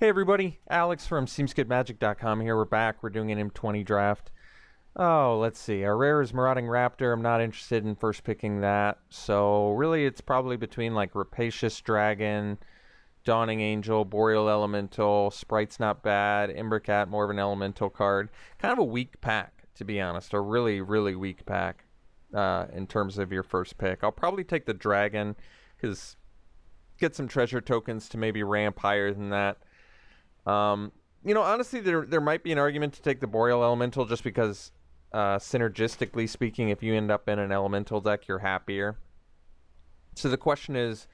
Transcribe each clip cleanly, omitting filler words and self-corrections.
Hey everybody, Alex from SeemsGoodMagic.com here. We're back. We're doing an M20 draft. Oh, let's see. Our rare is Marauding Raptor. I'm not interested in first picking that. So really it's probably between like Rapacious Dragon, Dawning Angel, Boreal Elemental, Sprite's not bad, Embercat, more of an elemental card. Kind of a weak pack, to be honest. A really, really weak pack in terms of your first pick. I'll probably take the Dragon because get some treasure tokens to maybe ramp higher than that. You know, honestly, there might be an argument to take the Boreal Elemental just because, synergistically speaking, if you end up in an Elemental deck, you're happier. So the question is,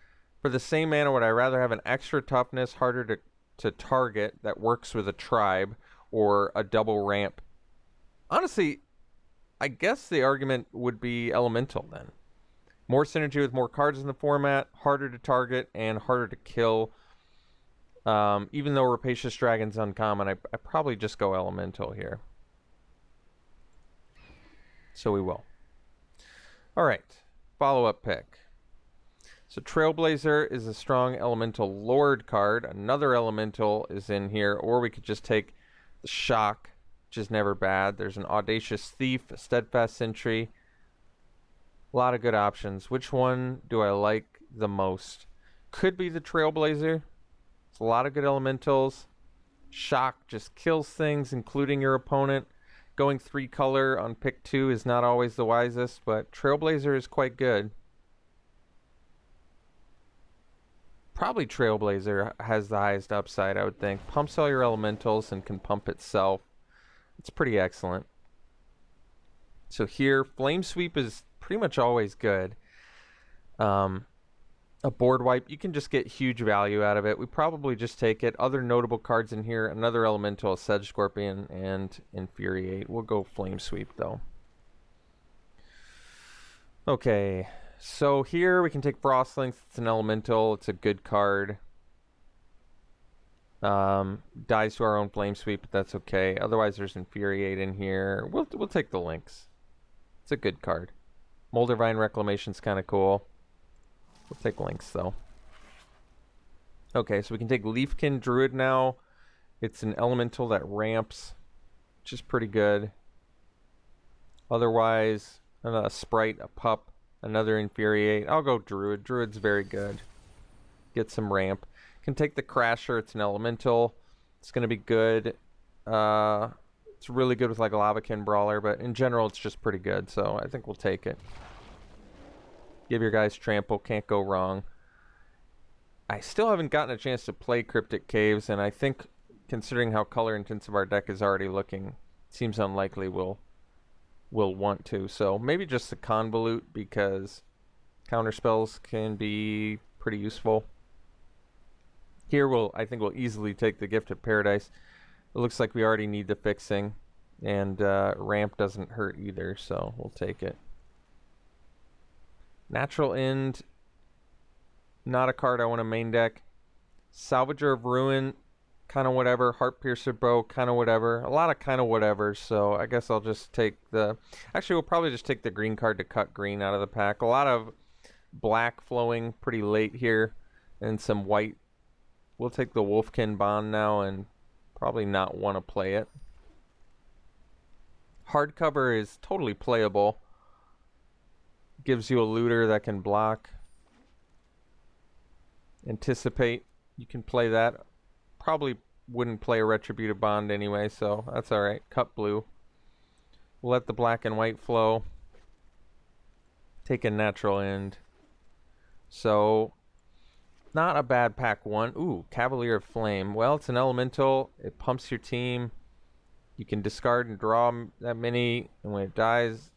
for the same mana, would I rather have an extra toughness, harder to target, that works with a tribe, or a double ramp? Honestly, I guess the argument would be Elemental then. More synergy with more cards in the format, harder to target, and harder to kill. Even though Rapacious Dragon's uncommon, I probably just go Elemental here. So we will. Alright, follow-up pick. So Trailblazer is a strong Elemental Lord card. Another Elemental is in here, or we could just take the Shock, which is never bad. There's an Audacious Thief, a Steadfast Sentry. A lot of good options. Which one do I like the most? Could be the Trailblazer. A lot of good elementals. Shock just kills things, including your opponent. Going 3 color on pick 2 is not always the wisest, but Trailblazer is quite good. Probably Trailblazer has the highest upside, I would think. Pumps all your elementals and can pump itself. It's pretty excellent. So here, Flame Sweep is pretty much always good. A board wipe, you can just get huge value out of it. We probably just take it. Other notable cards in here, another elemental, Sedge Scorpion, and Infuriate. We'll go Flame Sweep though. Okay, so here we can take Frostlings. It's an elemental. It's a good card. Dies to our own Flame Sweep, but that's okay. Otherwise, there's Infuriate in here. We'll take the Lynx. It's a good card. Moldervine Reclamation's kind of cool. We'll take Lynx though. Okay, so we can take Leafkin Druid now. It's an elemental that ramps, which is pretty good. Otherwise, a Sprite, a Pup, another Infuriate. I'll go Druid. Druid's very good. Get some ramp. Can take the Crasher. It's an elemental. It's going to be good. It's really good with like a Lavakin Brawler, but in general, it's just pretty good. So I think we'll take it. Give your guys Trample, can't go wrong. I still haven't gotten a chance to play Cryptic Caves, and I think, considering how color intensive our deck is already looking, it seems unlikely we'll want to. So maybe just the Convolute, because counter spells can be pretty useful. Here I think we'll easily take the Gift of Paradise. It looks like we already need the fixing, and ramp doesn't hurt either, so we'll take it. Natural End, not a card I want to main deck. Salvager of Ruin, kind of whatever. Heart Piercer Bow, kind of whatever. A lot of kind of whatever, so I guess I'll just take the... Actually, we'll probably just take the green card to cut green out of the pack. A lot of black flowing pretty late here, and some white. We'll take the Wolfkin Bond now and probably not want to play it. Hardcover is totally playable. Gives you a looter that can block. Anticipate. You can play that. Probably wouldn't play a Retributive Bond anyway, so that's alright. Cut blue. We'll let the black and white flow. Take a Natural End. So, not a bad pack one. Ooh, Cavalier of Flame. Well, it's an elemental. It pumps your team. You can discard and draw that many, and when it dies...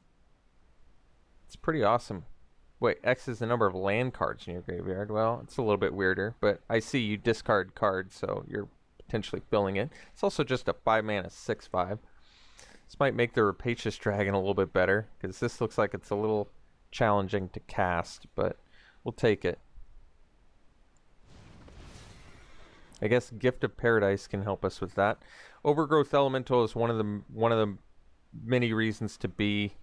It's pretty awesome. Wait, X is the number of land cards in your graveyard. Well, it's a little bit weirder, but I see you discard cards, so you're potentially filling it. It's also just a 5-mana 6/5. This might make the Rapacious Dragon a little bit better, because this looks like it's a little challenging to cast, but we'll take it. I guess Gift of Paradise can help us with that. Overgrowth Elemental is one of the many reasons to be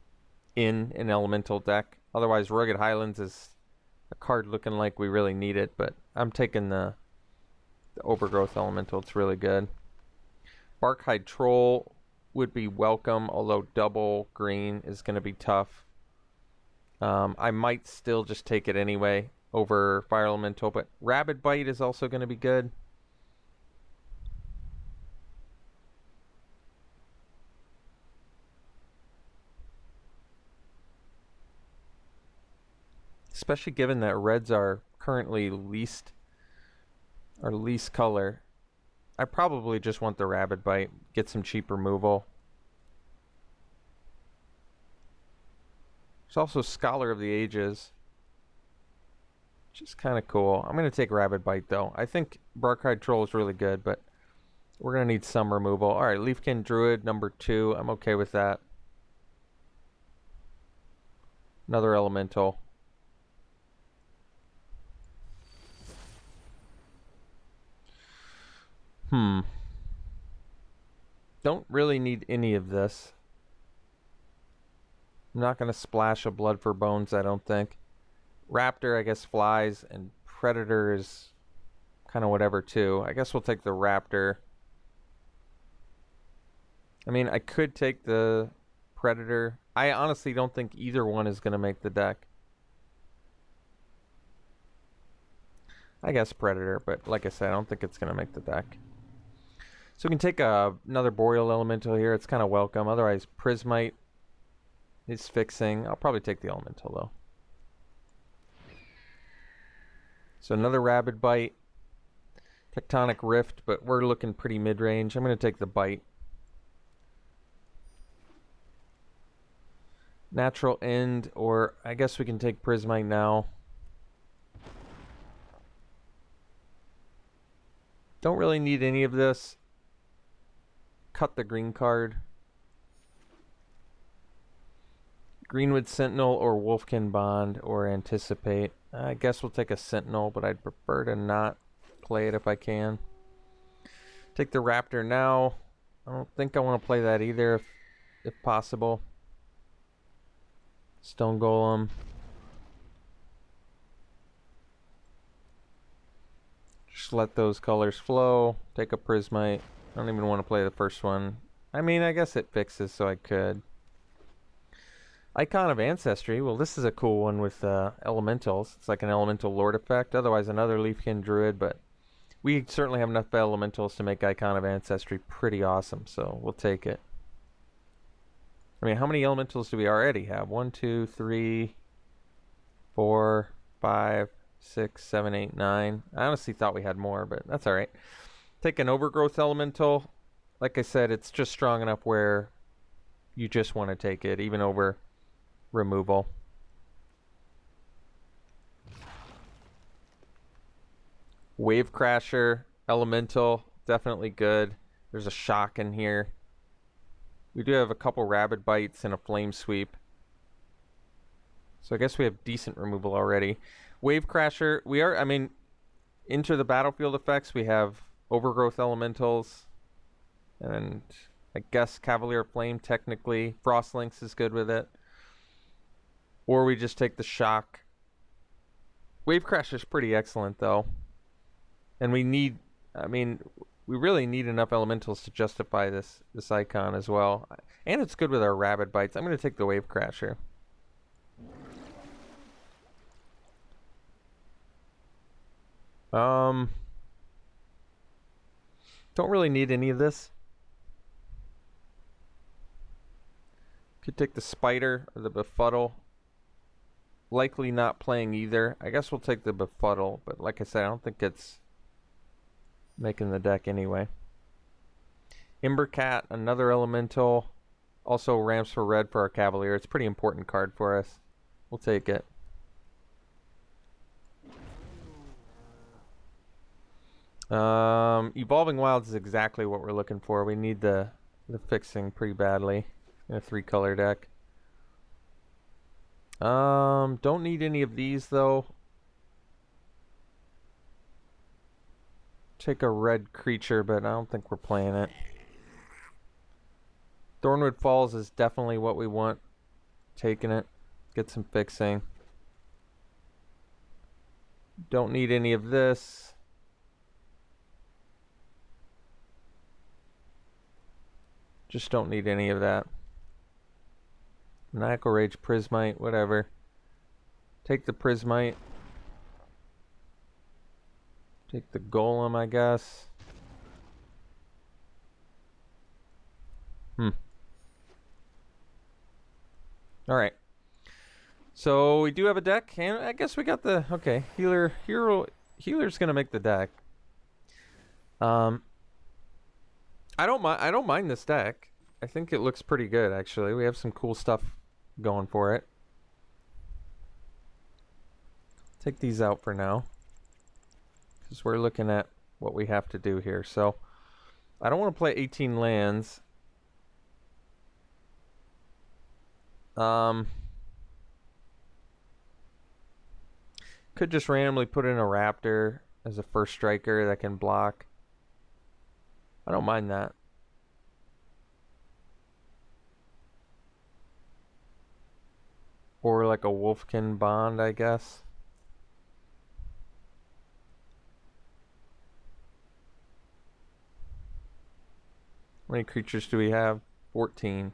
in an elemental deck. Otherwise, Rugged Highlands is a card looking like we really need it, but I'm taking the the Overgrowth Elemental. It's really good. Barkhide Troll would be welcome, although double green is going to be tough. I might still just take it anyway over Fire Elemental, but Rabid Bite is also going to be good. Especially given that reds are currently least color. I probably just want the Rabid Bite, get some cheap removal. There's also Scholar of the Ages, which is kind of cool. I'm going to take Rabid Bite though. I think Barkhide Troll is really good, but we're going to need some removal. Alright, Leafkin Druid, number 2. I'm okay with that. Another Elemental. Don't really need any of this. I'm not going to splash a Blood for Bones, I don't think. Raptor, I guess, flies, and Predator is kind of whatever, too. I guess we'll take the Raptor. I mean, I could take the Predator. I honestly don't think either one is going to make the deck. I guess Predator, but like I said, I don't think it's going to make the deck. So we can take another Boreal Elemental here. It's kind of welcome. Otherwise, Prismite is fixing. I'll probably take the Elemental, though. So another Rabid Bite. Tectonic Rift, but we're looking pretty mid-range. I'm going to take the Bite. Natural End, or I guess we can take Prismite now. Don't really need any of this. Cut the green card. Greenwood Sentinel or Wolfkin Bond or Anticipate. I guess we'll take a Sentinel, but I'd prefer to not play it if I can. Take the Raptor now. I don't think I want to play that either if possible. Stone Golem. Just let those colors flow. Take a Prismite. I don't even want to play the first one. I mean, I guess it fixes, so I could. Icon of Ancestry. Well, this is a cool one with elementals. It's like an elemental lord effect. Otherwise, another Leafkin Druid, but we certainly have enough elementals to make Icon of Ancestry pretty awesome, so we'll take it. I mean, how many elementals do we already have? 1, 2, 3, 4, 5, 6, 7, 8, 9. I honestly thought we had more, but that's alright. Take an Overgrowth Elemental. Like I said, it's just strong enough where you just want to take it, even over removal. Wave Crasher, Elemental, definitely good. There's a Shock in here. We do have a couple Rabid Bites and a Flame Sweep. So I guess we have decent removal already. Wave Crasher, we are, I mean, into the battlefield effects, we have Overgrowth Elementals. And I guess Cavalier Flame, technically. Frostlinks is good with it. Or we just take the Shock. Wave Crasher is pretty excellent, though. And we need, I mean, we really need enough elementals to justify this icon as well. And it's good with our Rabid Bites. I'm going to take the Wave Crasher. Don't really need any of this. Could take the Spider or the Befuddle. Likely not playing either. I guess we'll take the Befuddle, but like I said, I don't think it's making the deck anyway. Embercat, another elemental. Also ramps for red for our Cavalier. It's a pretty important card for us. We'll take it. Evolving Wilds is exactly what we're looking for. We need the fixing pretty badly in a 3-color deck. Don't need any of these though. Take a red creature, but I don't think we're playing it. Thornwood Falls is definitely what we want. Taking it. Get some fixing. Don't need any of this. Just don't need any of that. Maniacal Rage, Prismite, whatever. Take the Prismite. Take the Golem, I guess. Alright. So we do have a deck, and I guess we got the... Okay, Healer's gonna make the deck. I don't mind this deck. I think it looks pretty good, actually. We have some cool stuff going for it. Take these out for now, because we're looking at what we have to do here. So I don't want to play 18 lands. Could just randomly put in a Raptor as a first striker that can block. I don't mind that. Or like a Wolfkin Bond, I guess. How many creatures do we have? 14.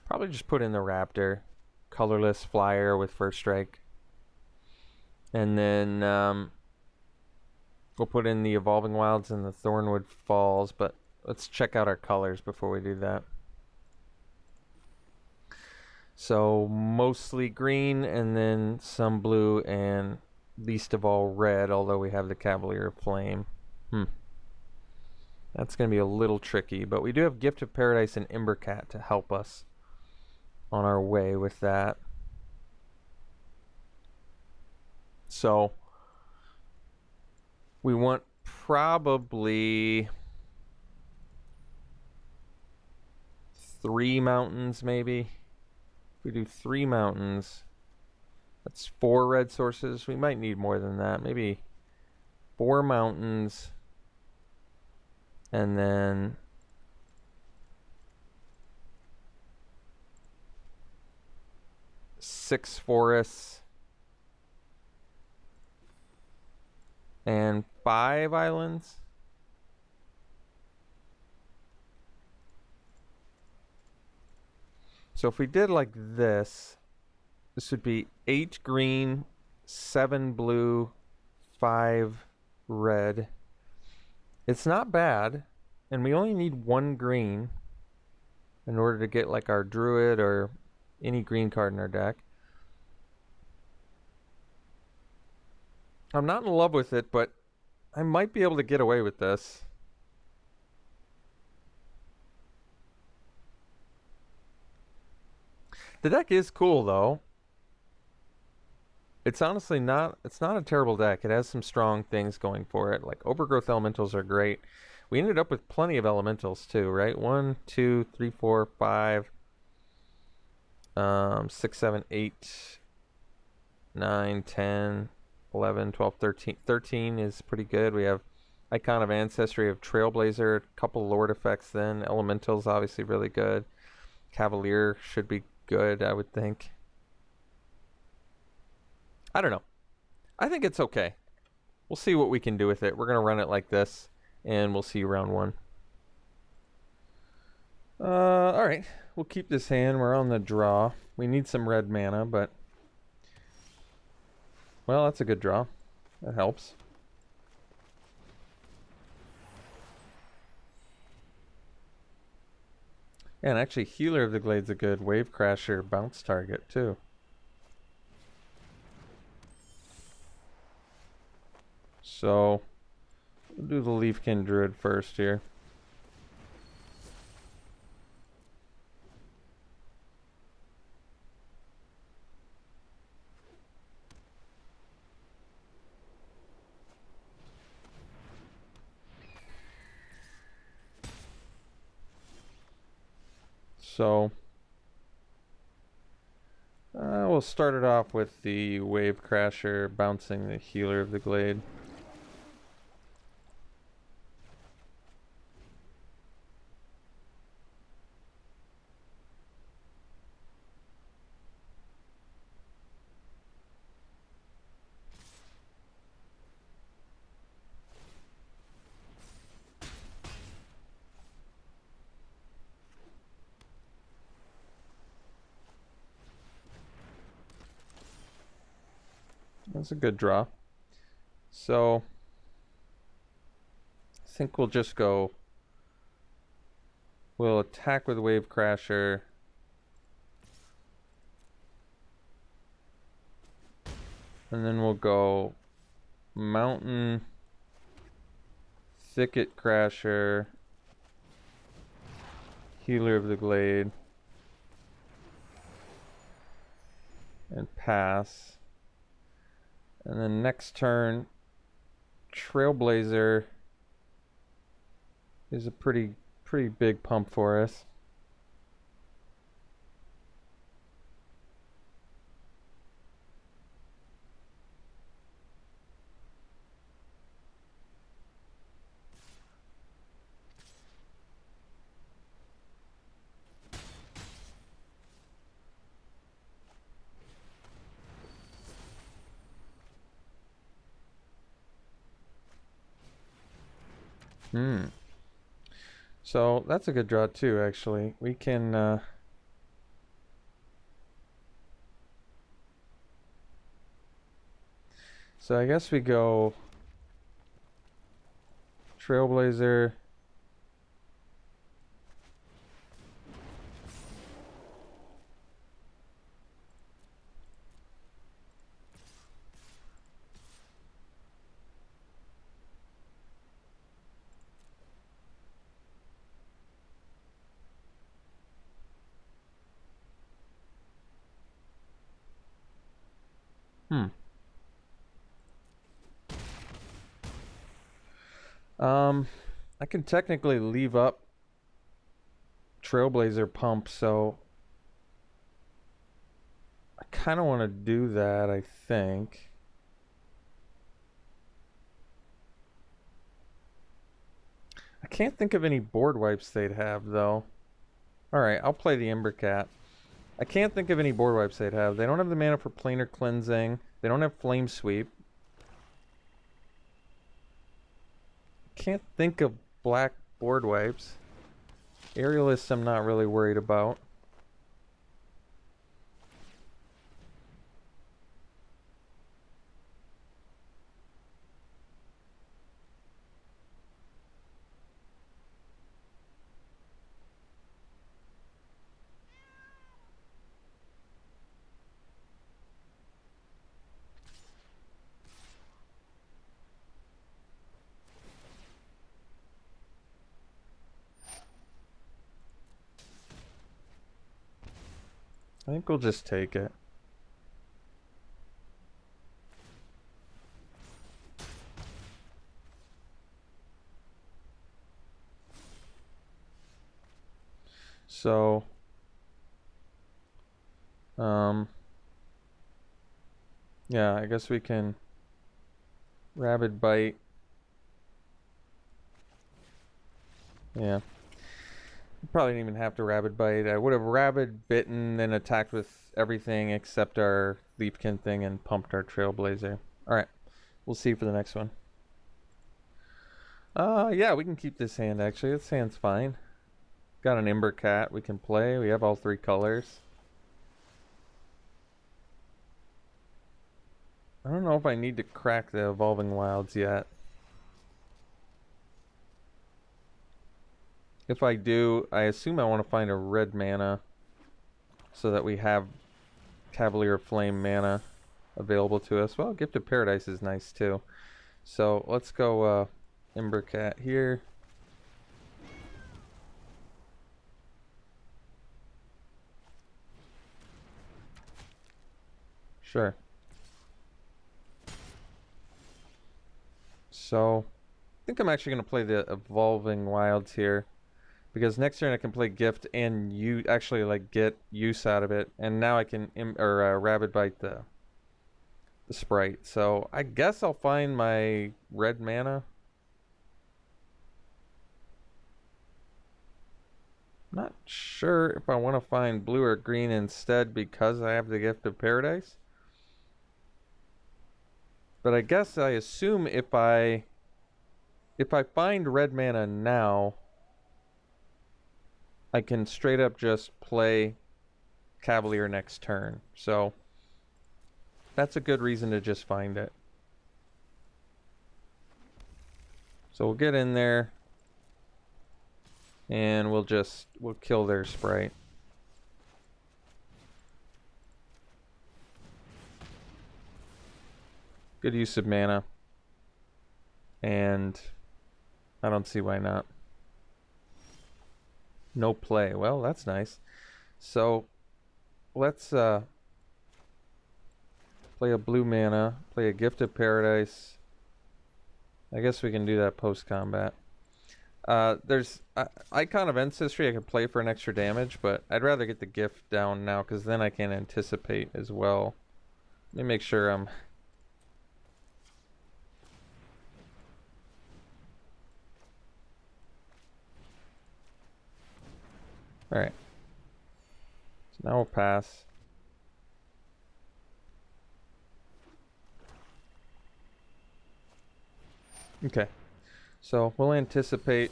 Probably just put in the Raptor. Colorless flyer with first strike. And then we'll put in the Evolving Wilds and the Thornwood Falls, but let's check out our colors before we do that. So mostly green and then some blue and least of all red, although we have the Cavalier of Flame. That's going to be a little tricky, but we do have Gift of Paradise and Embercat to help us on our way with that. So we want probably 3 mountains, maybe. If we do 3 mountains, that's 4 red sources. We might need more than that. Maybe 4 mountains. And then six forests and 5 islands. So if we did like this, this would be 8 green, 7 blue, 5 red. It's not bad, and we only need 1 green in order to get like our Druid or any green card in our deck. I'm not in love with it, but I might be able to get away with this. The deck is cool though. It's honestly not a terrible deck. It has some strong things going for it. Like Overgrowth Elementals are great. We ended up with plenty of Elementals too, right? 1, 2, 3, 4, 5, 6, 7, 8, 9, 10, 11, 12, 13. 13 is pretty good. We have Icon of Ancestry of Trailblazer, a couple Lord effects then. Elementals obviously really good. Cavalier should be good, I would think. I don't know. I think it's okay. We'll see what we can do with it. We're going to run it like this, and we'll see you round 1. Alright. We'll keep this hand. We're on the draw. We need some red mana, but... Well, that's a good draw. That helps. And actually, Healer of the Glade's a good Wave Crasher bounce target, too. So, we'll do the Leafkin Druid first here. So, we'll start it off with the Wave Crasher bouncing the Healer of the Glade. That's a good draw. So I think we'll just go. We'll attack with Wave Crasher. And then we'll go Mountain, Thicket Crasher, Healer of the Glade, and pass. And then next turn, Trailblazer is a pretty big pump for us. So that's a good draw too, actually. We can so I guess we go Trailblazer, I can technically leave up Trailblazer pump, so I kind of want to do that, I think. I can't think of any board wipes they'd have, though. Alright, I'll play the Embercat. I can't think of any board wipes they'd have. They don't have the mana for Planar Cleansing. They don't have Flame Sweep. Can't think of black board wipes. Aerialists I'm not really worried about. I think we'll just take it. So, yeah, I guess we can Rabid Bite. Yeah. Probably didn't even have to Rabid Bite. I would have Rabid Bitten, then attacked with everything except our Leapkin thing and pumped our Trailblazer. Alright, we'll see for the next one. Yeah, we can keep this hand actually. This hand's fine. Got an Embercat we can play. We have all three colors. I don't know if I need to crack the Evolving Wilds yet. If I do, I assume I want to find a red mana so that we have Cavalier Flame mana available to us. Well, Gift of Paradise is nice too. So let's go Embercat here. Sure. So I think I'm actually going to play the Evolving Wilds here, because next turn I can play Gift and you actually like get use out of it, and now I can Rabid Bite the sprite. So I guess I'll find my red mana. Not sure if I want to find blue or green instead because I have the Gift of Paradise. But I guess I assume if I find red mana now, I can straight up just play Cavalier next turn. So that's a good reason to just find it. So we'll get in there and we'll kill their sprite. Good use of mana. And I don't see why not. No play. Well, that's nice. So let's play a blue mana, play a Gift of Paradise. I guess we can do that post-combat. There's Icon of Ancestry I could play for an extra damage, but I'd rather get the gift down now because then I can anticipate as well. Let me make sure I'm... Alright. So now we'll pass. Okay. So we'll anticipate.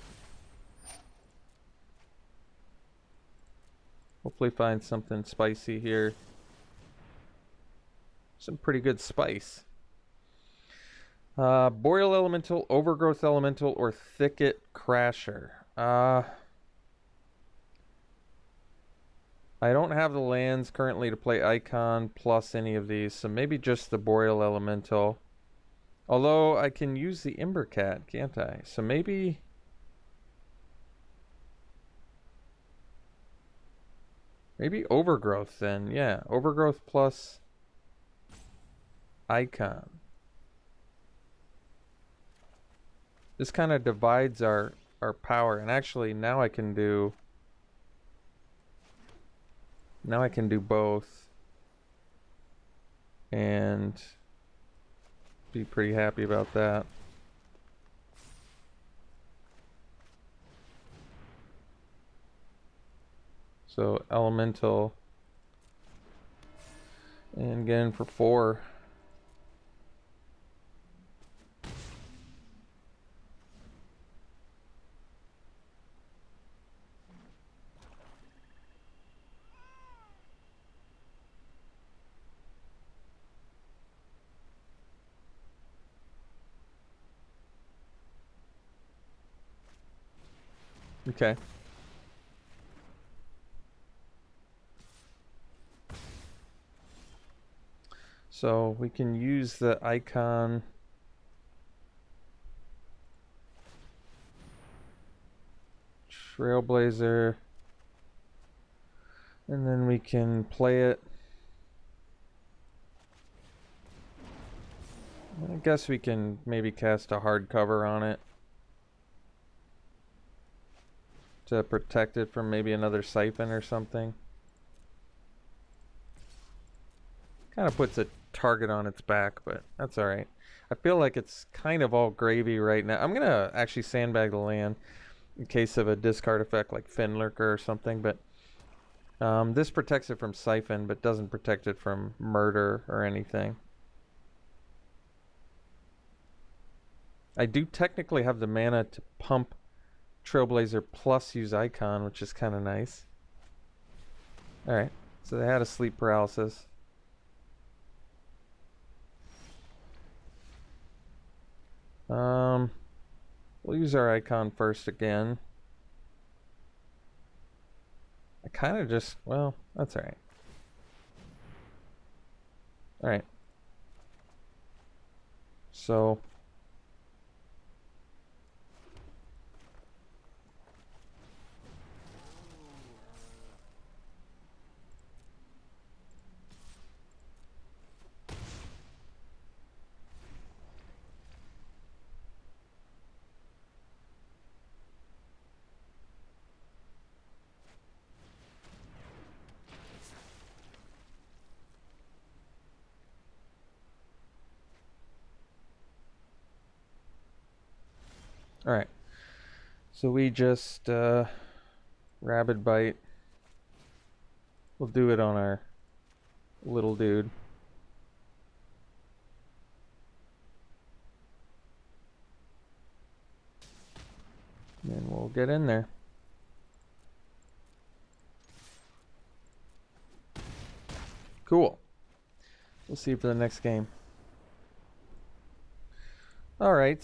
Hopefully find something spicy here. Some pretty good spice. Boreal Elemental, Overgrowth Elemental, or Thicket Crasher. I don't have the lands currently to play Icon plus any of these, so maybe just the Boreal Elemental. Although I can use the Embercat, can't I? So maybe... Maybe Overgrowth then, yeah. Overgrowth plus Icon. This kind of divides our power, and actually now I can do... Now I can do both. And be pretty happy about that. So Elemental. And get in for 4. Okay. So we can use the Icon. Trailblazer. And then we can play it. I guess we can maybe cast a hardcover on it to protect it from maybe another Siphon or something. Kind of puts a target on its back, but that's alright. I feel like it's kind of all gravy right now. I'm gonna actually sandbag the land in case of a discard effect like Finlurker or something, but this protects it from Siphon, but doesn't protect it from murder or anything. I do technically have the mana to pump Trailblazer plus use Icon, which is kind of nice. Alright, so they had a sleep paralysis. We'll use our Icon first again. I kind of just, well, that's alright. Alright. So... Alright, so we just Rabid Bite. We'll do it on our little dude. And we'll get in there. Cool. We'll see for the next game. All right.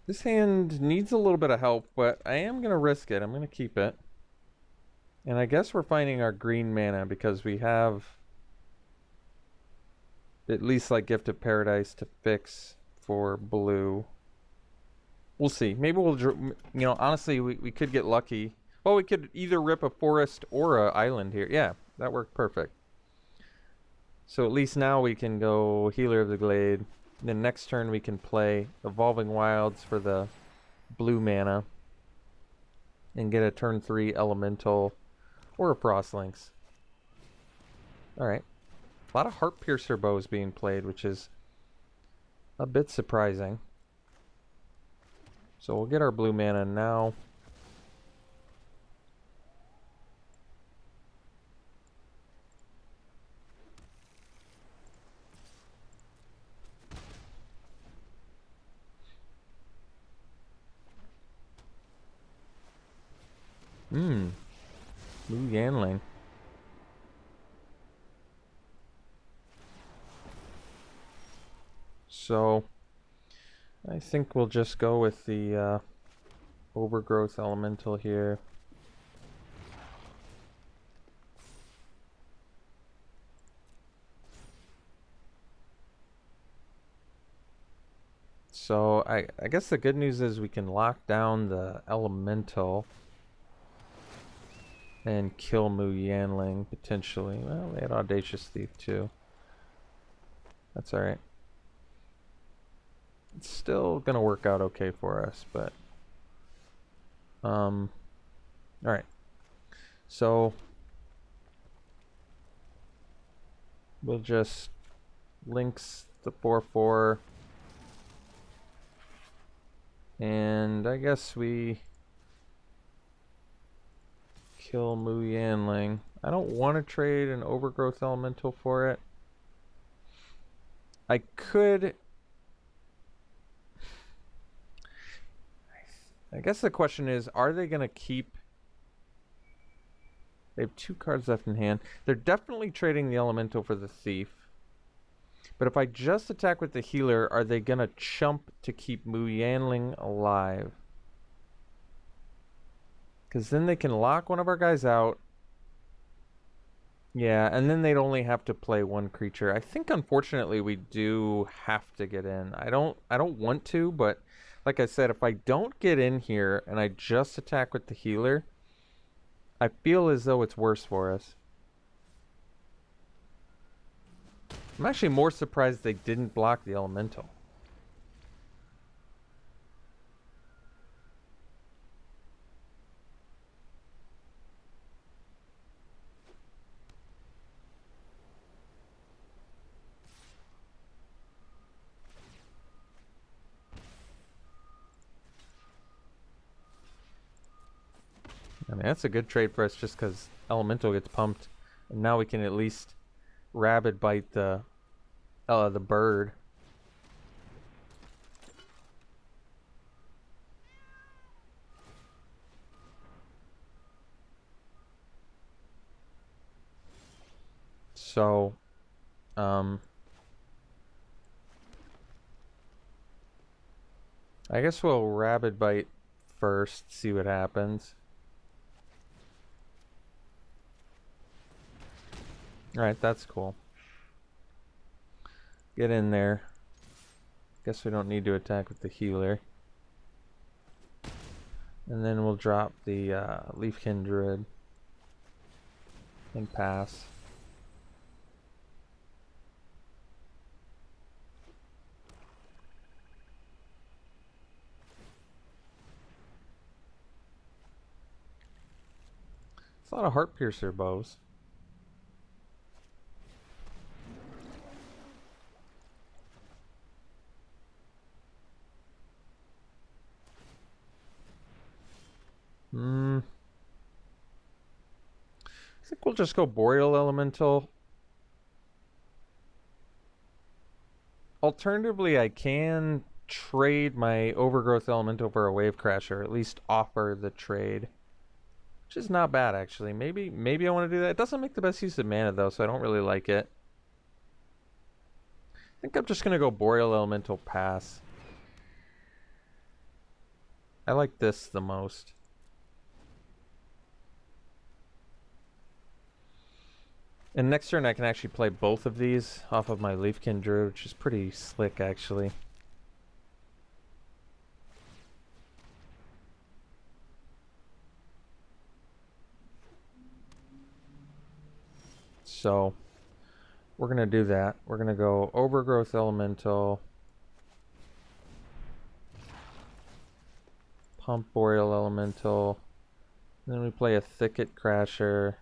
This hand needs a little bit of help, but I am going to risk it. I'm going to keep it. And I guess we're finding our green mana because we have at least like Gift of Paradise to fix for blue. We'll see. Maybe we'll, you know, honestly, we could get lucky. Well, we could either rip a forest or an island here. Yeah, that worked perfect. So at least now we can go Healer of the Glade. Then next turn we can play Evolving Wilds for the blue mana. And get a turn 3 Elemental or a Frostlinks. Alright. A lot of Heart Piercer bows being played, which is a bit surprising. So we'll get our blue mana now. Blue Yanling. So I think we'll just go with the Overgrowth Elemental here. So I guess the good news is we can lock down the Elemental and kill Mu Yanling potentially. Well, they had Audacious Thief too. That's alright. It's still gonna work out okay for us, but alright. So we'll just links the 4/4, and I guess we kill Mu Yanling. I don't want to trade an Overgrowth Elemental for it. I could. I guess the question is, are they going to keep... They have 2 cards left in hand. They're definitely trading the Elemental for the Thief. But if I just attack with the Healer, are they going to chump to keep Mu Yanling alive? Because then they can lock one of our guys out. Yeah, and then they'd only have to play 1 creature. I think, unfortunately, we do have to get in. I don't want to, but like I said, if I don't get in here and I just attack with the Healer, I feel as though it's worse for us. I'm actually more surprised they didn't block the Elemental. I mean, that's a good trade for us just because Elemental gets pumped. And now we can at least Rabid Bite the bird. So, I guess we'll Rabid Bite first, see what happens. Alright, that's cool. Get in there. Guess we don't need to attack with the Healer. And then we'll drop the Leaf Kindred and pass. It's a lot of Heart Piercer bows. I think we'll just go Boreal Elemental. Alternatively, I can trade my Overgrowth Elemental for a Wave Crasher, or at least offer the trade. which is not bad actually. Maybe I want to do that. It doesn't make the best use of mana though, so I don't really like it. I think I'm just gonna go Boreal Elemental pass. I like this the most. And next turn I can actually play both of these off of my Leafkin Druid, which is pretty slick actually. So we're gonna do that. We're gonna go Overgrowth Elemental, Pump Boreal Elemental, and then we play a Thicket Crasher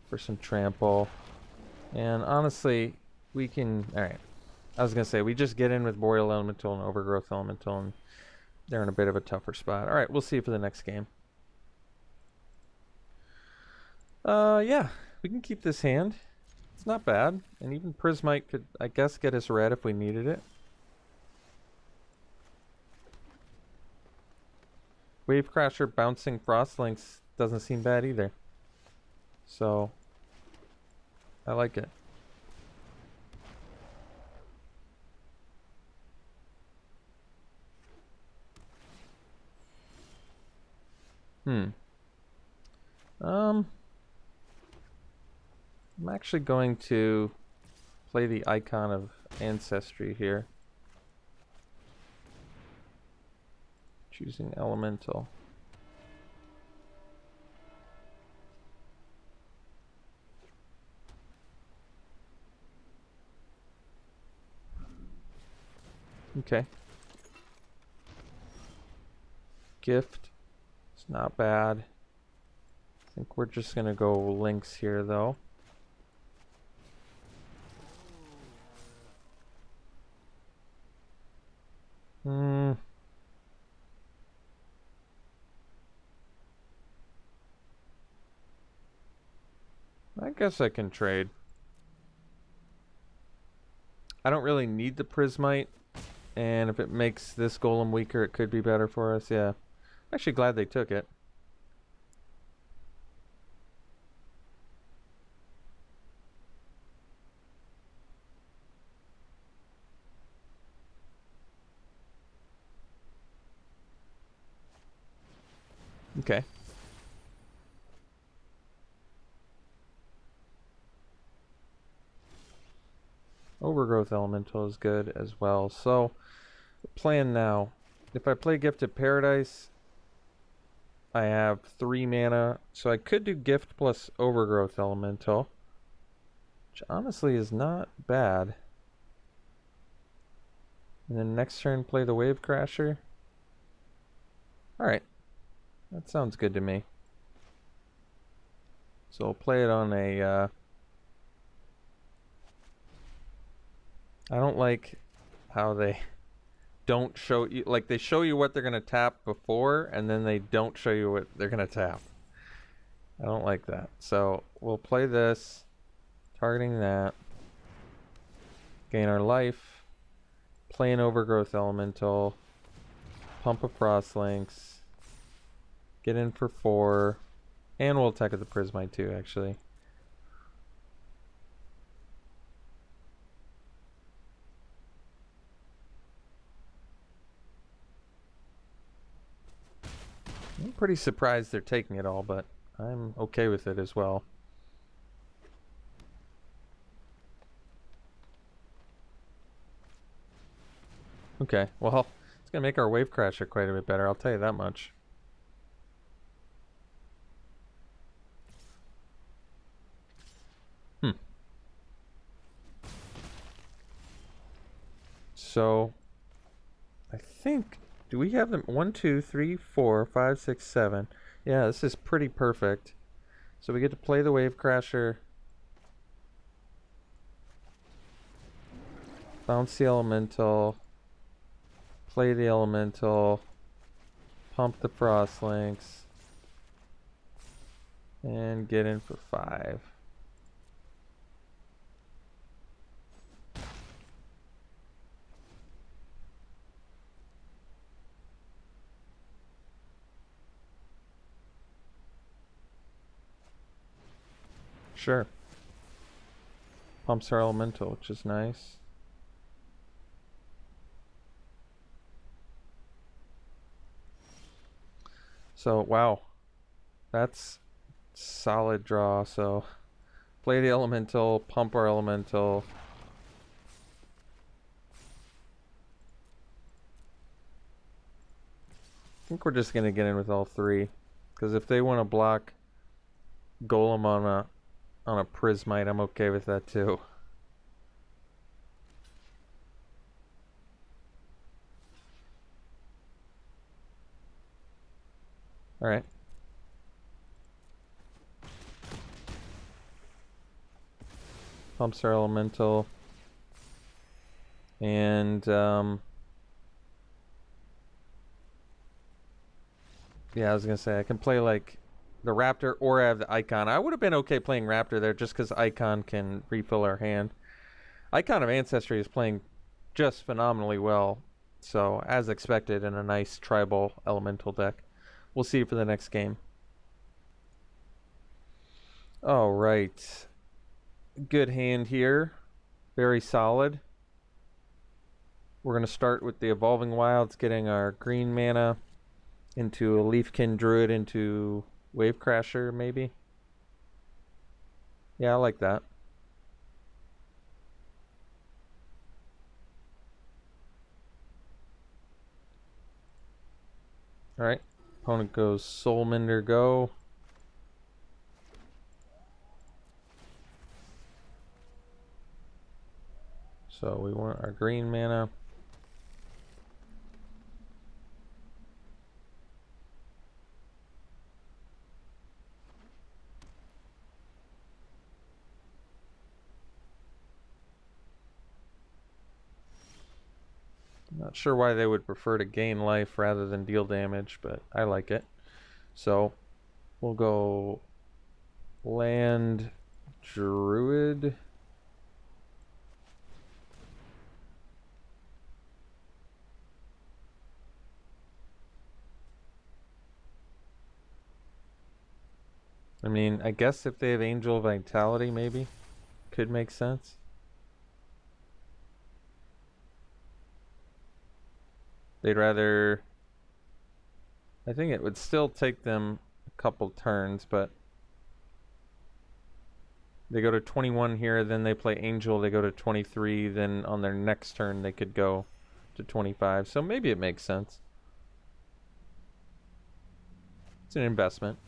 for some trample. And honestly, we can... Alright, I was gonna say, we just get in with Boreal Elemental and Overgrowth Elemental, and they're in a bit of a tougher spot. Alright, we'll see you for the next game. Yeah, we can keep this hand. It's not bad. And even Prismite could, I guess, get us red if we needed it. Wavecrasher bouncing Frostlinks doesn't seem bad either. So, I like it. I'm actually going to play the Icon of Ancestry here. Choosing Elemental. Okay. Gift. It's not bad. I think we're just gonna go Lynx here though. I guess I can trade. I don't really need the Prismite, and if it makes this golem weaker, it could be better for us. Yeah, I'm actually glad they took it. Okay. Overgrowth Elemental is good as well. So, the plan now. If I play Gifted Paradise, I have 3 mana. So I could do Gift plus Overgrowth Elemental, which honestly is not bad. And then next turn play the Wavecrasher. Alright. That sounds good to me. So I'll play it on a... I don't like how they don't show you, like they show you what they're going to tap before and then they don't show you what they're going to tap. I don't like that. So we'll play this, targeting that, gain our life, play an Overgrowth Elemental, pump a Frostlinks, get in for 4, and we'll attack with the Prismite too actually. I'm pretty surprised they're taking it all, but I'm okay with it as well. Okay, well, it's going to make our Wavecrasher quite a bit better, I'll tell you that much. So, I think... Do we have them? 1, 2, 3, 4, 5, 6, 7. Yeah, this is pretty perfect. So we get to play the Wavecrasher, bounce the Elemental, play the Elemental, pump the Frostlinks, and get in for 5. Sure. Pumps our elemental, which is nice. So, wow. That's solid draw. So, play the elemental, pump our elemental. I think we're just going to get in with all three. Because if they want to block Golem on a Prismite, I'm okay with that too. Alright. Pumps our elemental. And yeah, I was gonna say I can play like the Raptor or I have the Icon. I would have been okay playing Raptor there just because Icon can refill our hand. Icon of Ancestry is playing just phenomenally well. So, as expected, in a nice tribal elemental deck. We'll see for the next game. All right. Good hand here. Very solid. We're going to start with the Evolving Wilds, getting our green mana into a Leafkin Druid into Wavecrasher, maybe. Yeah, I like that. Alright. Opponent goes Soulmender, go. So we want our green mana. Not sure why they would prefer to gain life rather than deal damage, but I like it. So we'll go land Druid. I mean, I guess if they have Angel Vitality, maybe could make sense. They'd rather... I think it would still take them a couple turns, but they go to 21 here, then they play Angel, they go to 23, then on their next turn they could go to 25. So maybe it makes sense. It's an investment.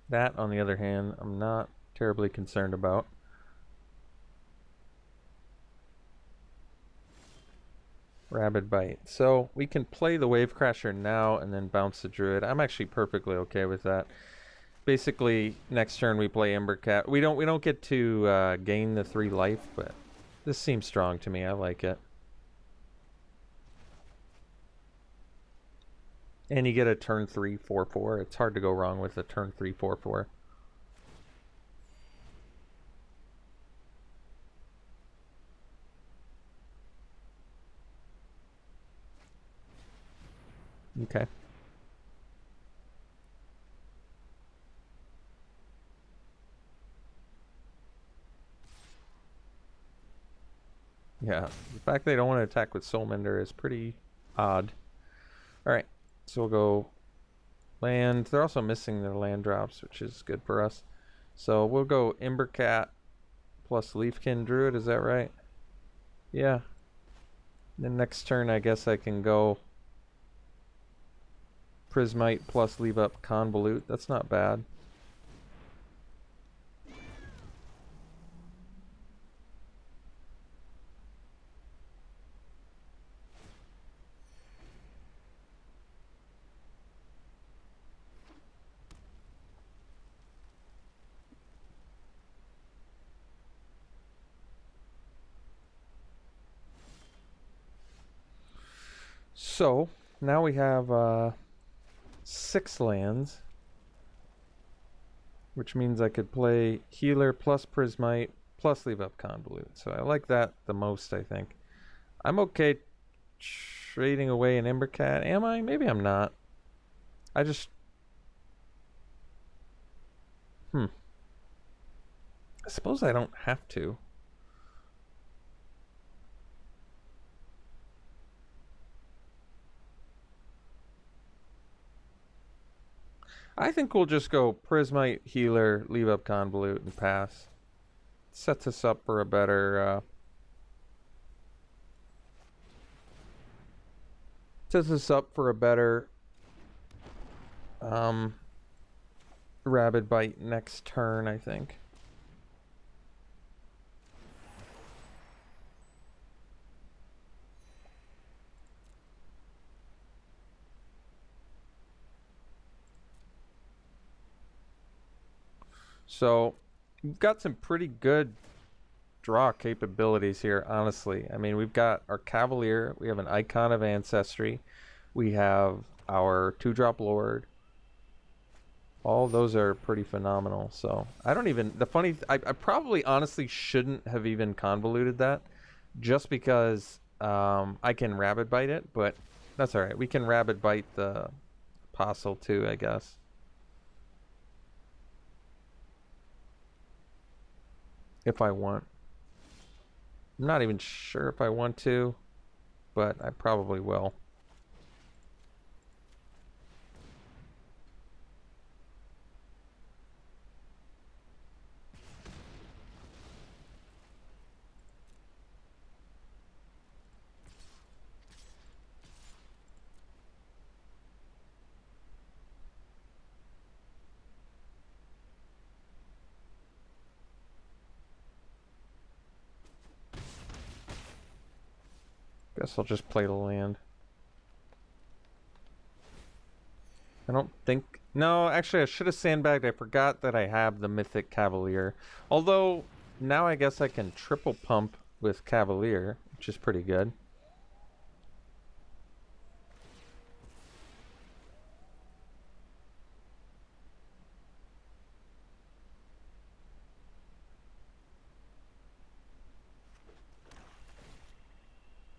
That, on the other hand, I'm not terribly concerned about. Rabid Bite. So we can play the Wavecrasher now and then bounce the Druid. I'm actually perfectly okay with that. Basically, next turn we play Embercat. We don't get to gain the 3 life, but this seems strong to me. I like it. And you get a turn 3 4/4. It's hard to go wrong with a turn 3 4/4. Okay. Yeah, the fact they don't want to attack with Soulmender is pretty odd. Alright, so we'll go land. They're also missing their land drops, which is good for us. So we'll go Embercat plus Leafkin Druid, is that right? Yeah. Then next turn I guess I can go Prismite plus leave up Convolute. That's not bad. So now we have 6 lands, which means I could play Healer plus Prismite plus leave up Convolute. So I like that the most, I think. I'm okay trading away an Embercat. Am I? Maybe I'm not. I just... I suppose I don't have to. I think we'll just go Prismite, Healer, leave up Convolute, and pass. Sets us up for a better... sets us up for a better... Rabid Bite next turn, I think. So, we've got some pretty good draw capabilities here, honestly. I mean, we've got our Cavalier, we have an Icon of Ancestry, we have our 2-drop Lord. All those are pretty phenomenal. So, I don't even... I probably honestly shouldn't have even convoluted that, just because I can Rabid Bite it, but that's alright. We can Rabid Bite the Apostle too, I guess. If I want. I'm not even sure if I want to, but I probably will. Guess I'll just play the land. I don't think... No, actually, I should have sandbagged. I forgot that I have the Mythic Cavalier. Although, now I guess I can triple pump with Cavalier, which is pretty good.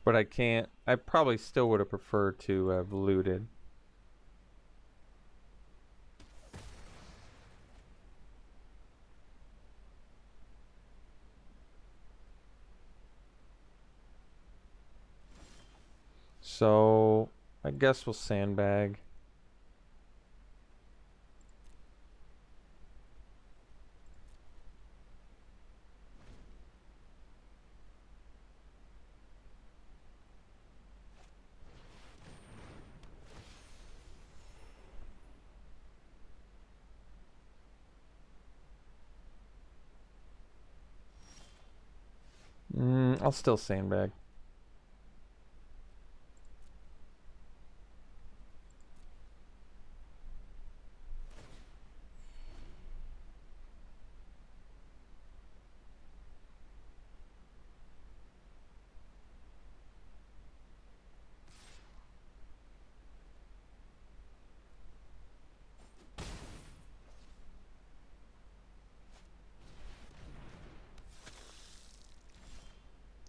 But I can't... I probably still would have preferred to have looted. So, I guess we'll sandbag. I'll still sandbag.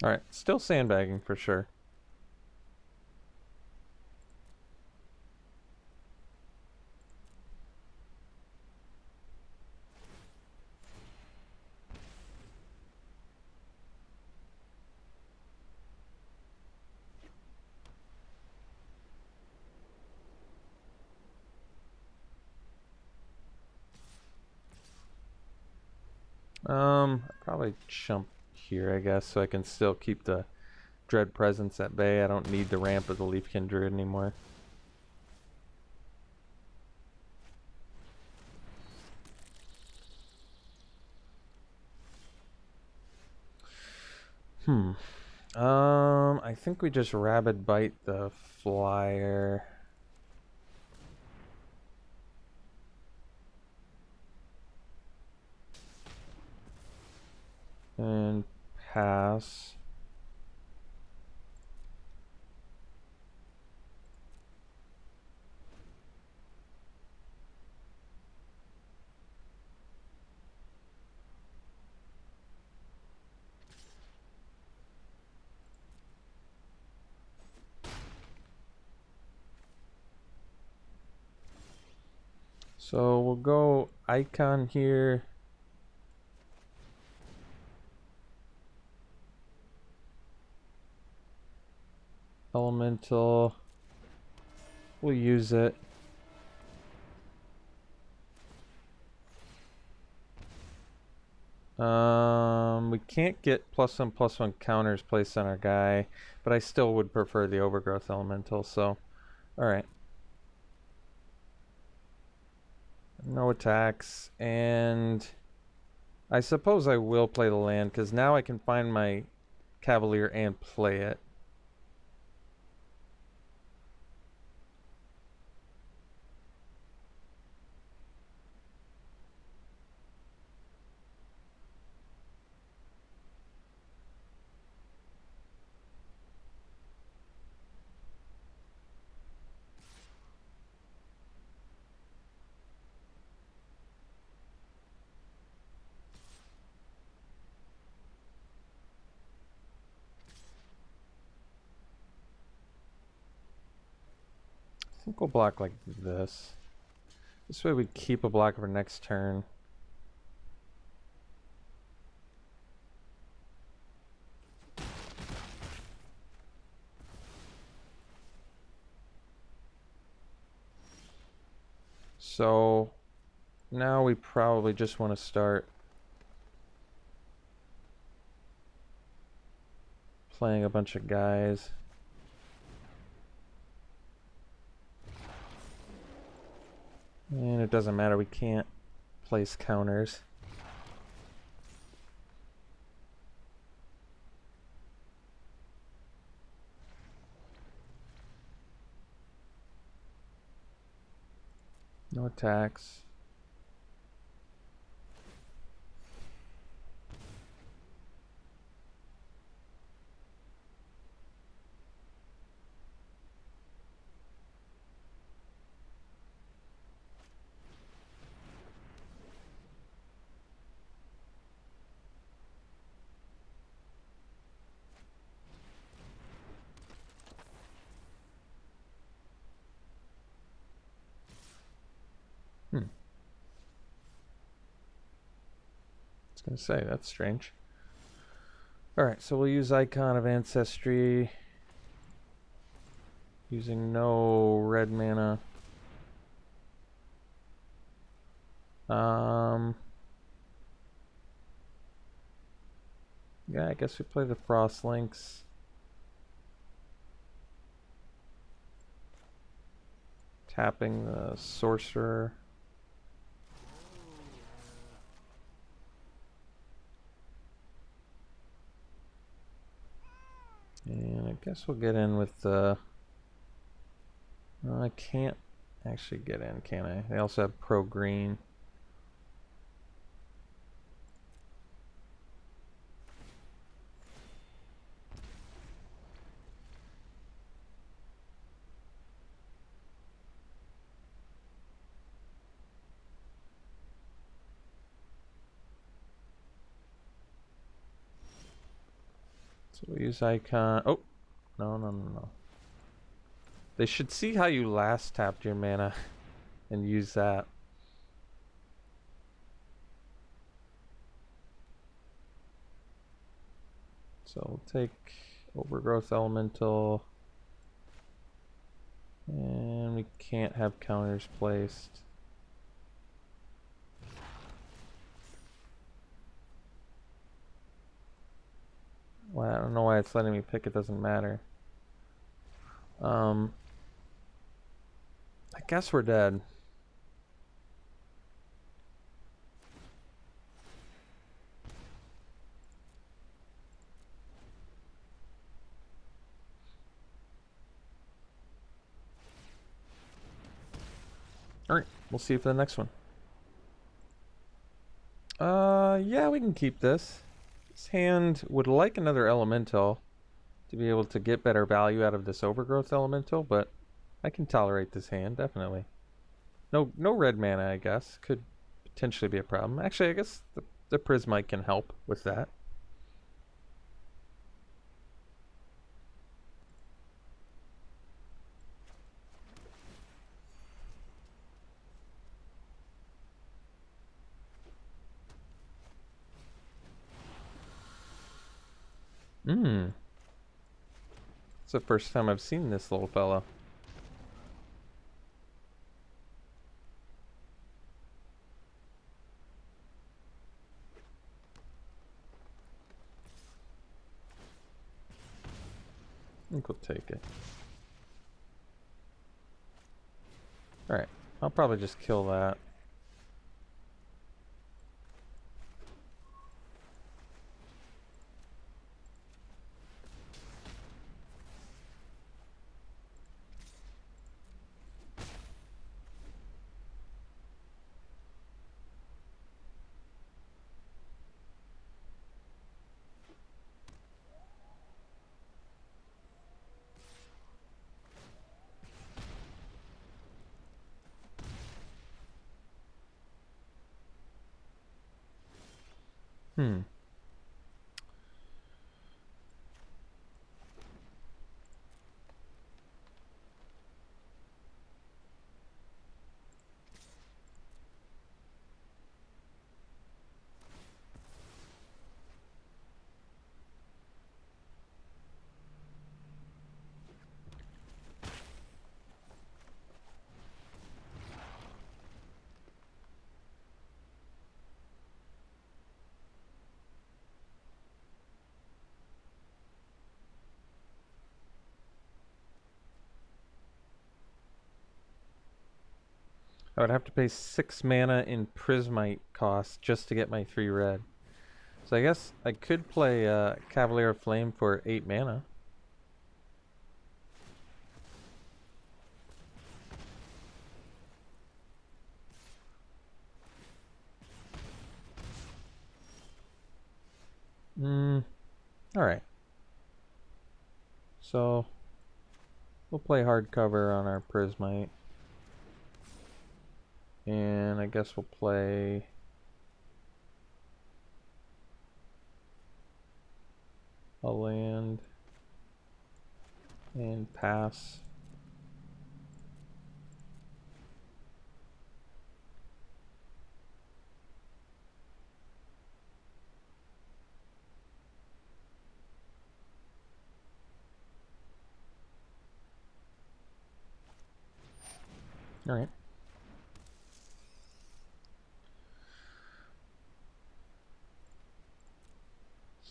Alright, still sandbagging for sure. Probably jump here, I guess, so I can still keep the Dread Presence at bay. I don't need the ramp of the Leafkin Druid anymore. I think we just Rabid Bite the Flyer. And pass. So we'll go icon here. Elemental. We'll use it. We can't get +1/+1 counters placed on our guy, but I still would prefer the overgrowth elemental, so alright. No attacks, and I suppose I will play the land, because now I can find my Cavalier and play it. I think we'll block like this. This way we keep a block for next turn. So now we probably just want to start playing a bunch of guys. And it doesn't matter, we can't place counters. No attacks. I was gonna say, that's strange. Alright, so we'll use Icon of Ancestry. Using no red mana. Yeah, I guess we play the Frost Links. Tapping the Sorcerer. And I guess we'll get in with the... I can't actually get in, can I? They also have Pro Green. So we use Icon. Oh! No. They should see how you last tapped your mana and use that. So we'll take Overgrowth Elemental. And we can't have counters placed. Well, I don't know why it's letting me pick, it doesn't matter. I guess we're dead. Alright, we'll see you for the next one. Yeah, we can keep this. This hand would like another elemental to be able to get better value out of this overgrowth elemental, but I can tolerate this hand, definitely. No red mana, I guess. Could potentially be a problem. Actually, I guess the Prismite can help with that. Hmm. It's the first time I've seen this little fella. I think we'll take it. Alright, I'll probably just kill that. Hmm. I would have to pay 6 mana in Prismite cost just to get my 3 red. So I guess I could play Cavalier of Flame for 8 mana. Alright. So we'll play hardcover on our Prismite. And I guess we'll play a land and pass. Alright.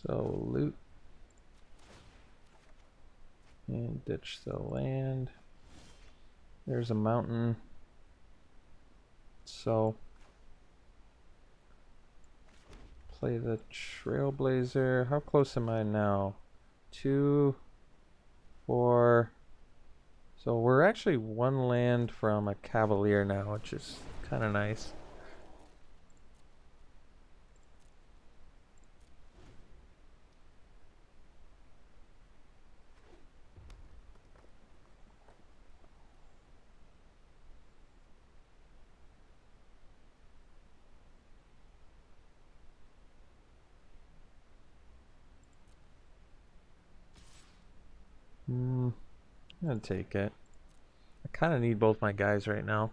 So loot and ditch the land. There's a mountain. So play the Trailblazer. How close am I now? 2, 4. So we're actually 1 land from a Cavalier now, which is kind of nice. I'm gonna take it. I kind of need both my guys right now.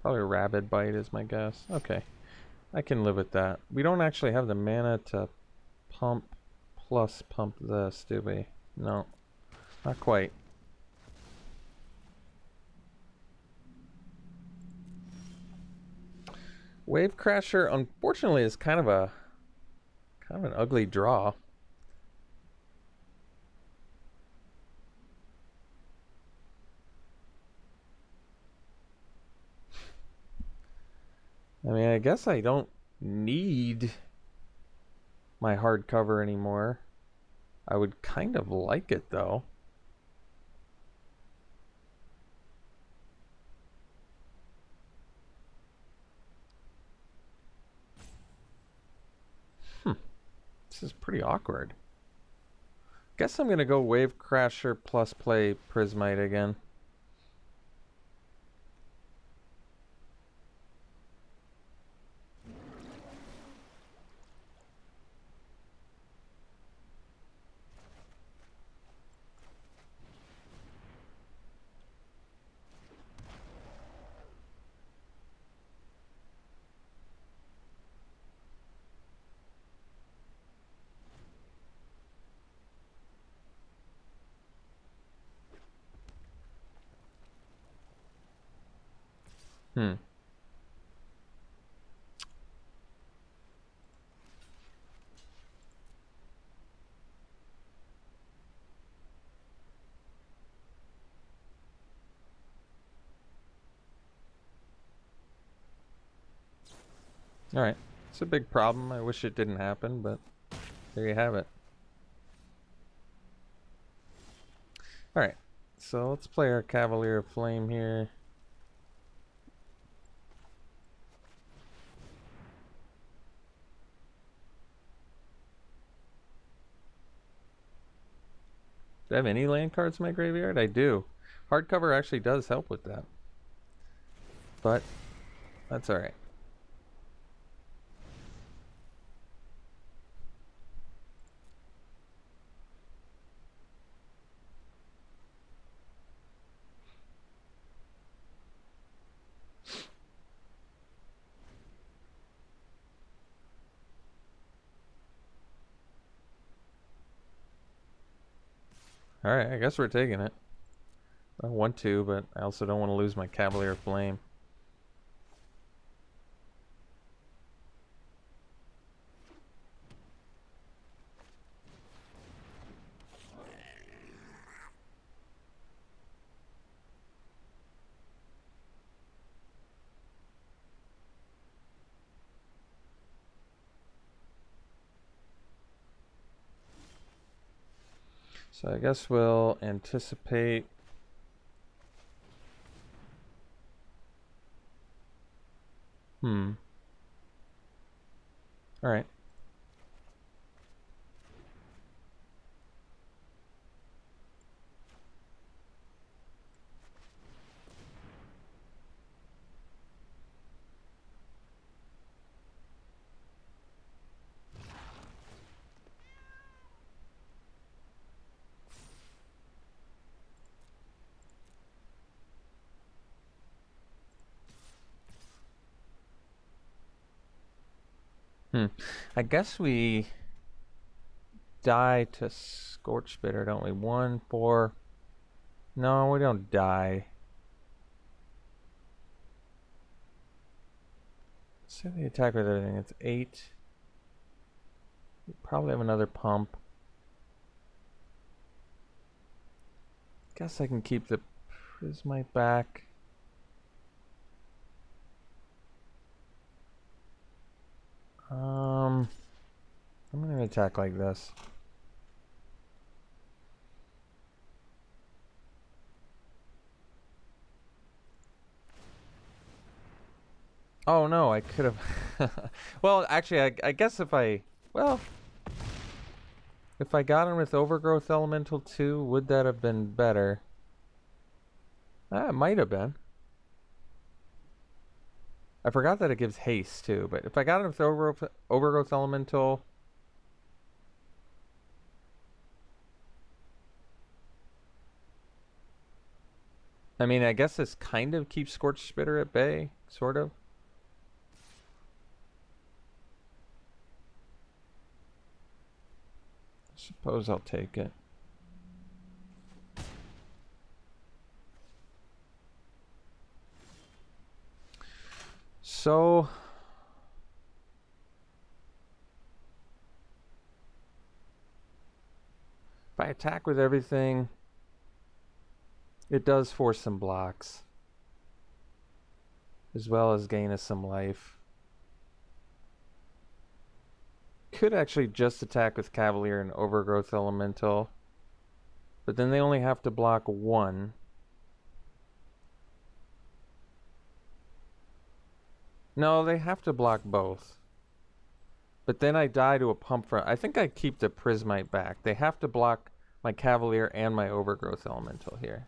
Probably Rabid Bite is my guess. Okay, I can live with that. We don't actually have the mana to pump plus pump this, do we? No, not quite. Wave Crasher, unfortunately, is kind of an ugly draw. I mean, I guess I don't need my hardcover anymore. I would kind of like it though. This is pretty awkward. Guess I'm gonna go Wave Crasher plus play Prismite again. Hmm. Alright. It's a big problem. I wish it didn't happen, but there you have it. Alright. So let's play our Cavalier of Flame here. Do I have any land cards in my graveyard? I do. Hardcover actually does help with that. But that's alright. Alright, I guess we're taking it. I want to, but I also don't want to lose my Cavalier Flame. So I guess we'll anticipate. Alright. I guess we die to Scorch Spitter, don't we? 1, 4. No, we don't die. Say the attack with everything. It's 8. We probably have another pump. Guess I can keep the Prismite back. I'm gonna attack like this. Oh no, I could have. Well, actually, I guess if I got him with Overgrowth Elemental too, would that have been better? It might have been. I forgot that it gives haste too, but if I got him with Overgrowth Elemental. I mean, I guess this kind of keeps Scorched Spitter at bay, sort of. I suppose I'll take it. So if I attack with everything, it does force some blocks, as well as gain us some life. Could actually just attack with Cavalier and Overgrowth Elemental, but then they only have to block 1. No, they have to block both. But then I die to a pump front. I think I keep the Prismite back. They have to block my Cavalier and my Overgrowth Elemental here.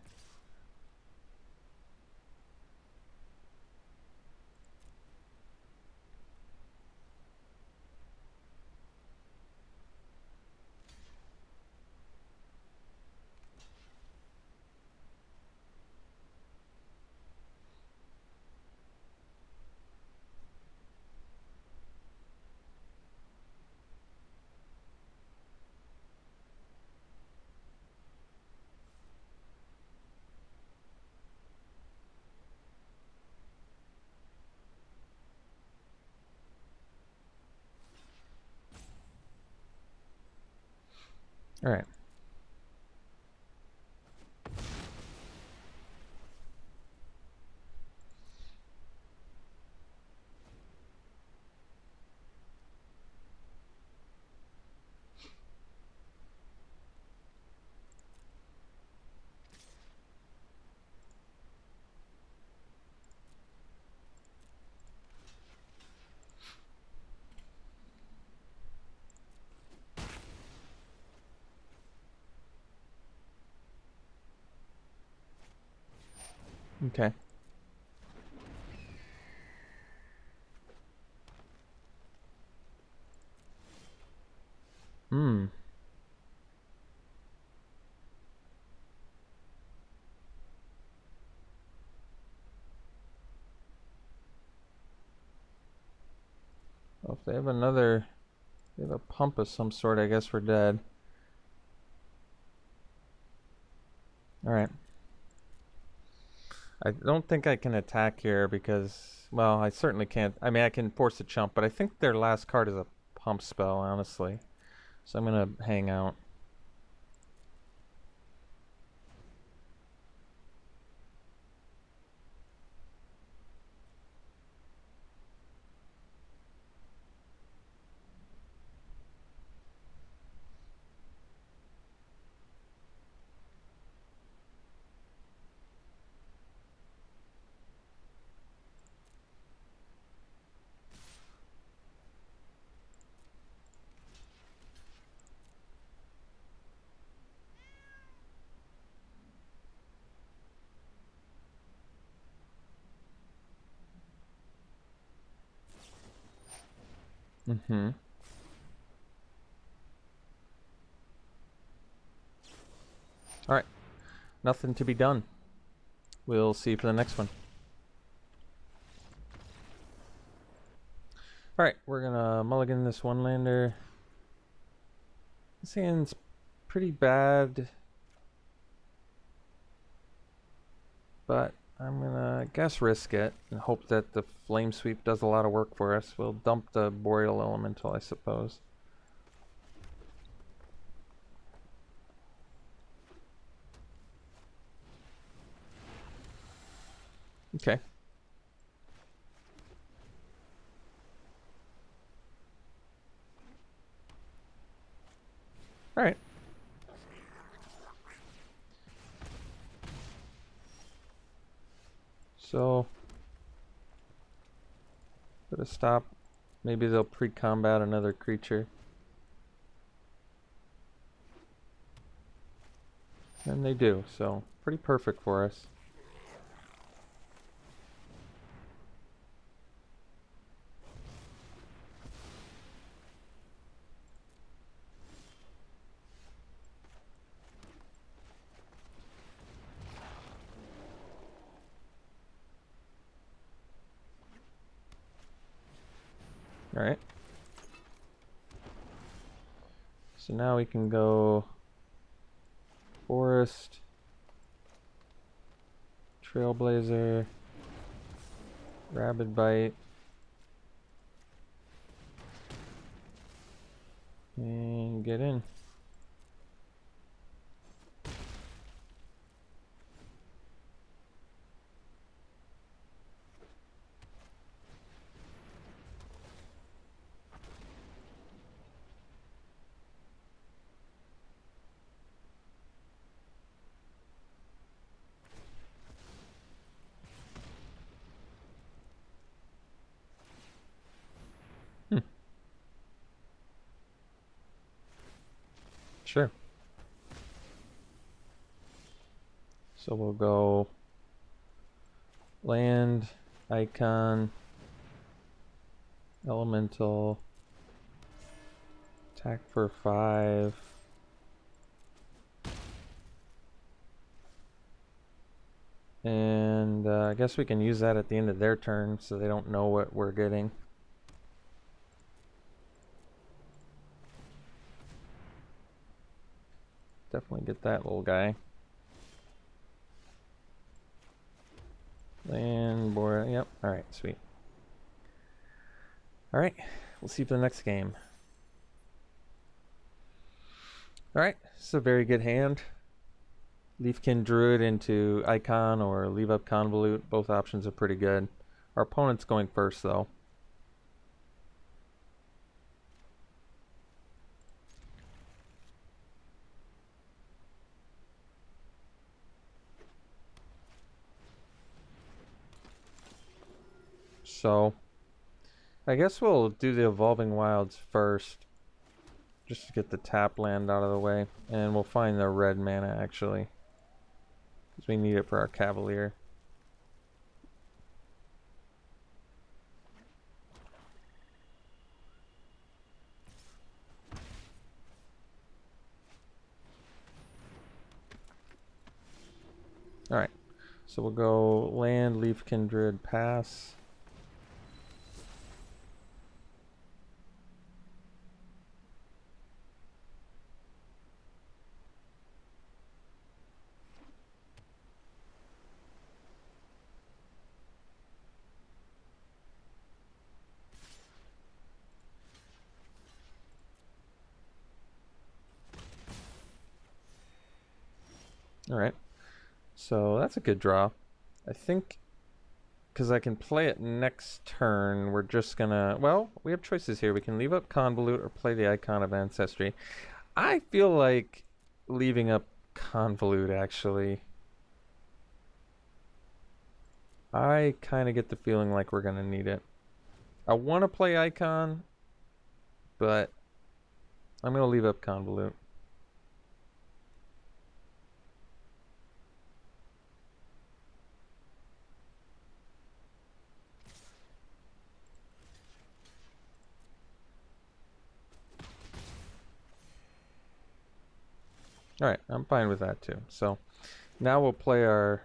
All right. Okay. Hmm. Well, if they have another, they have a pump of some sort, I guess we're dead. All right. I don't think I can attack here because, well, I certainly can't. I mean, I can force a chump, but I think their last card is a pump spell, honestly. So I'm going to hang out. Mm-hmm. All right. Nothing to be done. We'll see you for the next one. All right, we're gonna mulligan this one lander. This hand's pretty bad, but I'm gonna guess risk it and hope that the flame sweep does a lot of work for us. We'll dump the boreal elemental, I suppose. Okay. All right. So, put a stop. Maybe they'll pre-combat another creature. And they do, so pretty perfect for us. All right. So now we can go Forest, Trailblazer, Rabid Bite, and get in. Sure. So we'll go land, icon, elemental, attack for 5. And I guess we can use that at the end of their turn so they don't know what we're getting. Definitely get that little guy. Land, board, yep. Alright, sweet. Alright, we'll see you for the next game. Alright, this is a very good hand. Leafkin Druid into Icon or leave up Convolute. Both options are pretty good. Our opponent's going first though. So, I guess we'll do the Evolving Wilds first. Just to get the tap land out of the way. And we'll find the red mana actually. Because we need it for our Cavalier. Alright. So we'll go land, Leaf Kindred, pass. Alright, so that's a good draw. I think, because I can play it next turn, we're just gonna, well, we have choices here. We can leave up Convolute or play the Icon of Ancestry. I feel like leaving up Convolute, actually. I kind of get the feeling like we're gonna need it. I want to play Icon, but I'm gonna leave up Convolute. Alright, I'm fine with that too. So now we'll play our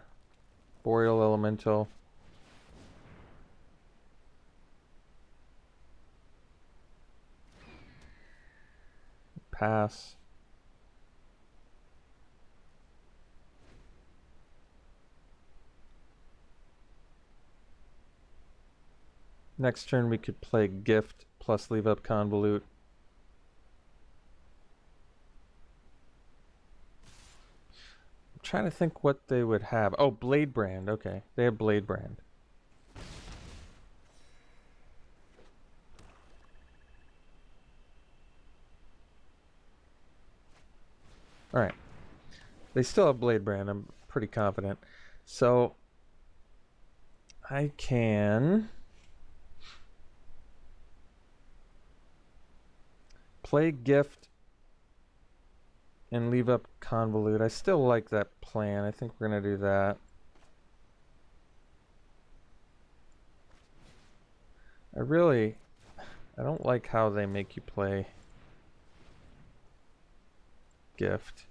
Boreal Elemental. Pass. Next turn we could play Gift plus leave up Convolute. I'm trying to think what they would have. Oh, Blade Brand. Okay, they have Blade Brand. Alright. They still have Blade Brand, I'm pretty confident. So, I can play Gift and leave up Convolute. I still like that plan. I think we're going to do that. I don't like how they make you play Gift.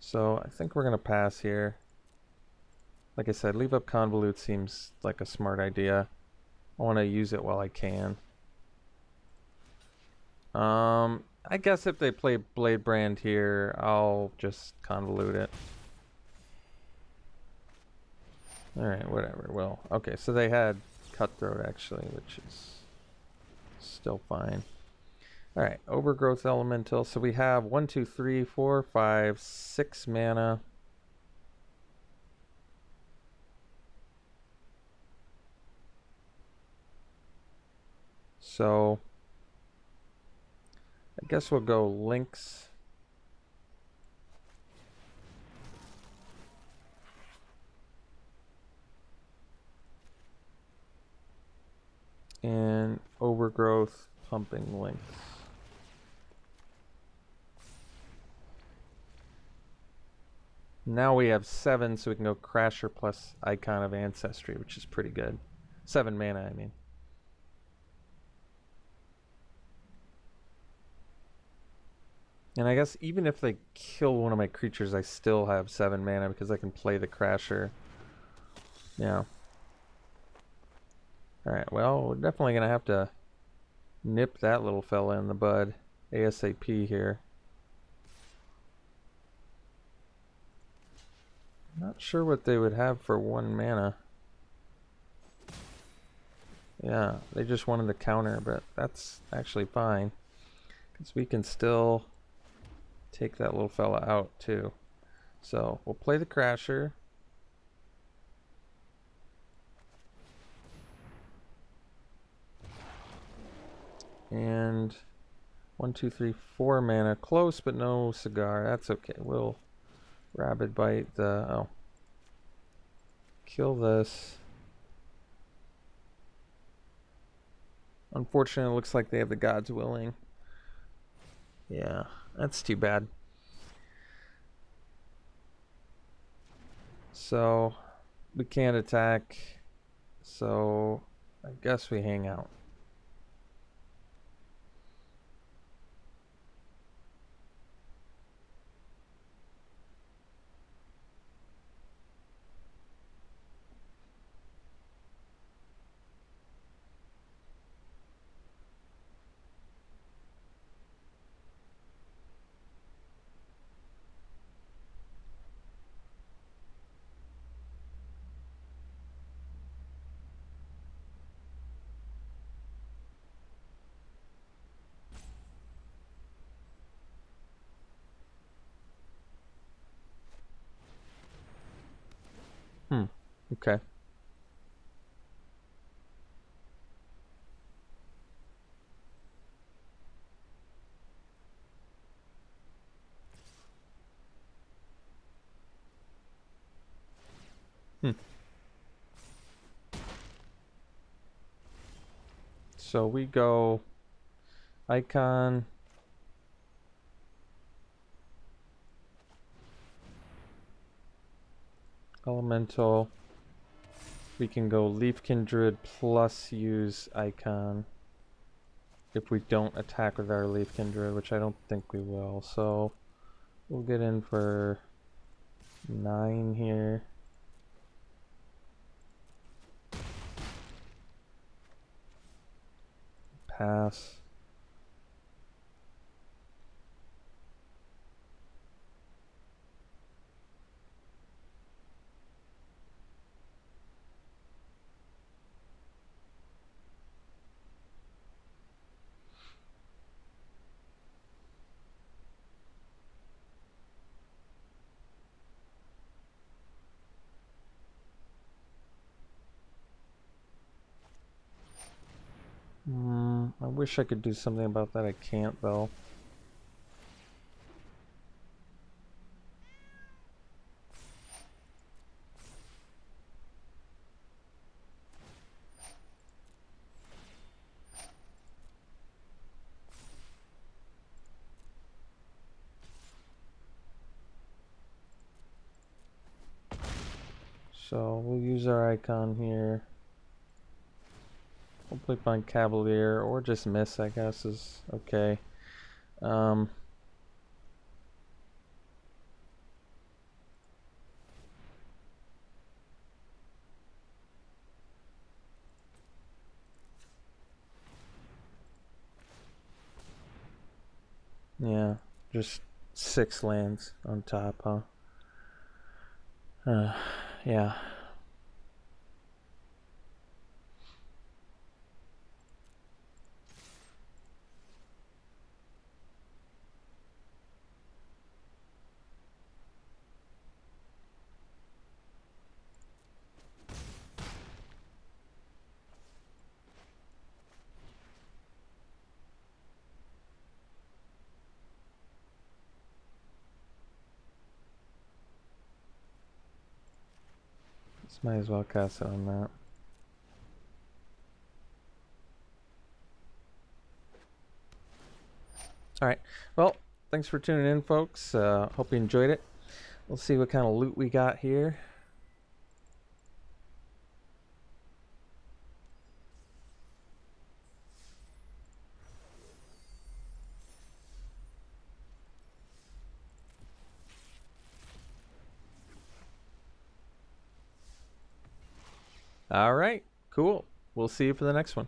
So I think we're going to pass here. Like I said, leave up Convolute seems like a smart idea. I want to use it while I can. I guess if they play Blade Brand here, I'll just Convolute it. Alright, whatever. Well, okay, so they had Cutthroat actually, which is still fine. Alright, Overgrowth Elemental. So we have 1, 2, 3, 4, 5, 6 mana. So I guess we'll go Lynx. And Overgrowth, pumping Lynx. Now we have 7, so we can go Crasher plus Icon of Ancestry, which is pretty good. 7 mana, I mean. And I guess even if they kill one of my creatures, I still have 7 mana because I can play the Crasher. Yeah. Alright, well, we're definitely going to have to nip that little fella in the bud ASAP here. Not sure what they would have for 1 mana. Yeah, they just wanted the counter, but that's actually fine. Because we can still take that little fella out too. So we'll play the Crasher. And 1, 2, 3, 4 mana. Close, but no cigar. That's okay. We'll Rabid Bite the... Oh. Kill this. Unfortunately, it looks like they have the Gods Willing. Yeah, that's too bad. So, we can't attack. So, I guess we hang out. Okay. So we go Icon, Elemental. We can go Leaf Kindred plus use Icon if we don't attack with our Leaf Kindred, which I don't think we will. So we'll get in for 9 here. Pass. I wish I could do something about that. I can't though. So we'll use our Icon here. Hopefully find Cavalier or just miss, I guess, is okay. Yeah, just 6 lands on top, huh? Yeah. Just might as well cast it on that. Alright, well, thanks for tuning in, folks. Hope you enjoyed it. We'll see what kind of loot we got here. Alright, cool. We'll see you for the next one.